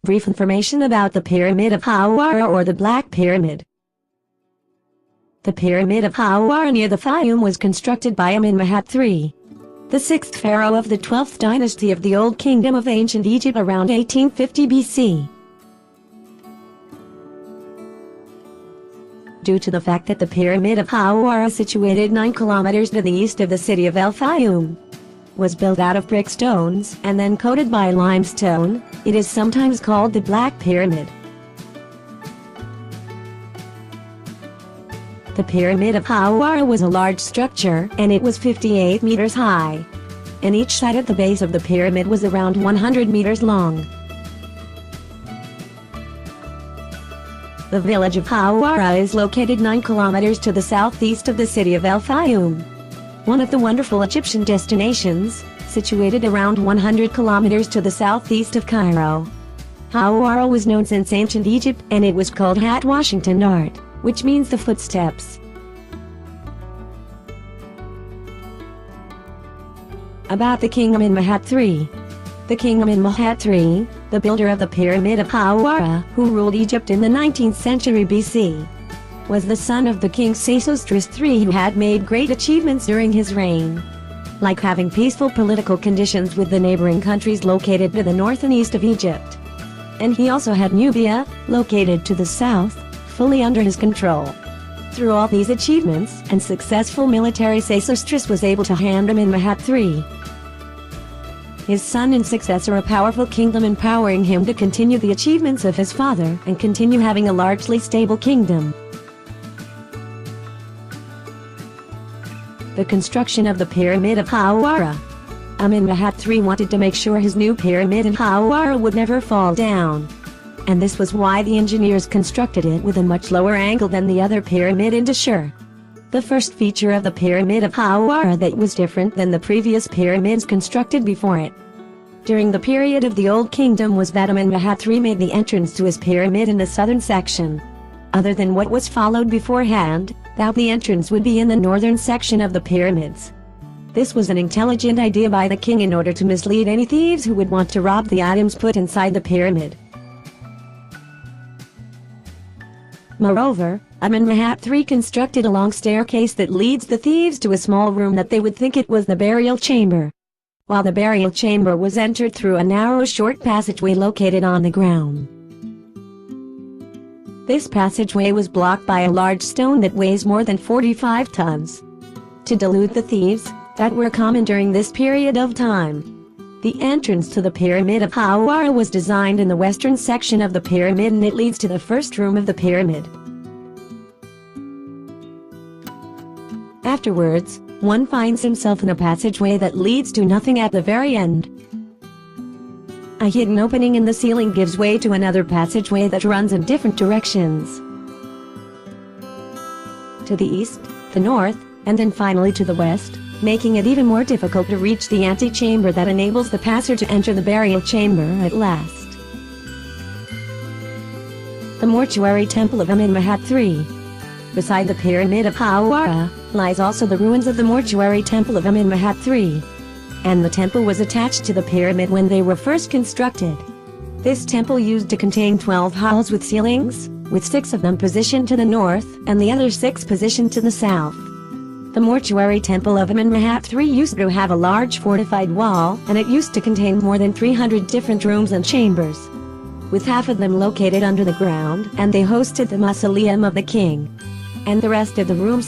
Brief information about the Pyramid of Hawara, or the Black Pyramid. The Pyramid of Hawara near the Fayoum was constructed by Amenemhat III, the sixth pharaoh of the 12th dynasty of the Old Kingdom of Ancient Egypt around 1850 BC. Due to the fact that the Pyramid of Hawara, situated 9 kilometers to the east of the city of El Fayoum, was built out of brick stones and then coated by limestone, it is sometimes called the Black Pyramid. The Pyramid of Hawara was a large structure, and it was 58 meters high, and each side at the base of the pyramid was around 100 meters long. The village of Hawara is located 9 kilometers to the southeast of the city of El Fayoum, one of the wonderful Egyptian destinations, situated around 100 kilometers to the southeast of Cairo. Hawara was known since ancient Egypt, and it was called Hat Washington Art, which means the footsteps. About the King Amenemhat III. The King Amenemhat III, the builder of the Pyramid of Hawara, who ruled Egypt in the 19th century BC, was the son of the King Sesostris III, who had made great achievements during his reign, like having peaceful political conditions with the neighboring countries located to the north and east of Egypt. And he also had Nubia, located to the south, fully under his control. Through all these achievements and successful military, Sesostris was able to hand Amenemhat III, his son and successor, a powerful kingdom, empowering him to continue the achievements of his father and continue having a largely stable kingdom. The construction of the Pyramid of Hawara. Amenemhat III wanted to make sure his new pyramid in Hawara would never fall down, and this was why the engineers constructed it with a much lower angle than the other pyramid in Dashur. The first feature of the Pyramid of Hawara that was different than the previous pyramids constructed before it during the period of the Old Kingdom was that Amenemhat III made the entrance to his pyramid in the southern section. Other than what was followed beforehand, that the entrance would be in the northern section of the pyramids. This was an intelligent idea by the king in order to mislead any thieves who would want to rob the items put inside the pyramid. Moreover, Amenemhat III constructed a long staircase that leads the thieves to a small room that they would think it was the burial chamber, while the burial chamber was entered through a narrow short passageway located on the ground. This passageway was blocked by a large stone that weighs more than 45 tons. To delude the thieves that were common during this period of time, the entrance to the Pyramid of Hawara was designed in the western section of the pyramid, and it leads to the first room of the pyramid. Afterwards, one finds himself in a passageway that leads to nothing at the very end. A hidden opening in the ceiling gives way to another passageway that runs in different directions, to the east, the north, and then finally to the west, making it even more difficult to reach the antechamber that enables the passer to enter the burial chamber at last. The mortuary temple of Amenemhat III. Beside the Pyramid of Hawara lies also the ruins of the mortuary temple of Amenemhat III, and the temple was attached to the pyramid when they were first constructed. This temple used to contain 12 halls with ceilings, with 6 of them positioned to the north and the other 6 positioned to the south. The mortuary temple of Amenemhat III used to have a large fortified wall, and it used to contain more than 300 different rooms and chambers, with half of them located under the ground, and they hosted the mausoleum of the king, and the rest of the rooms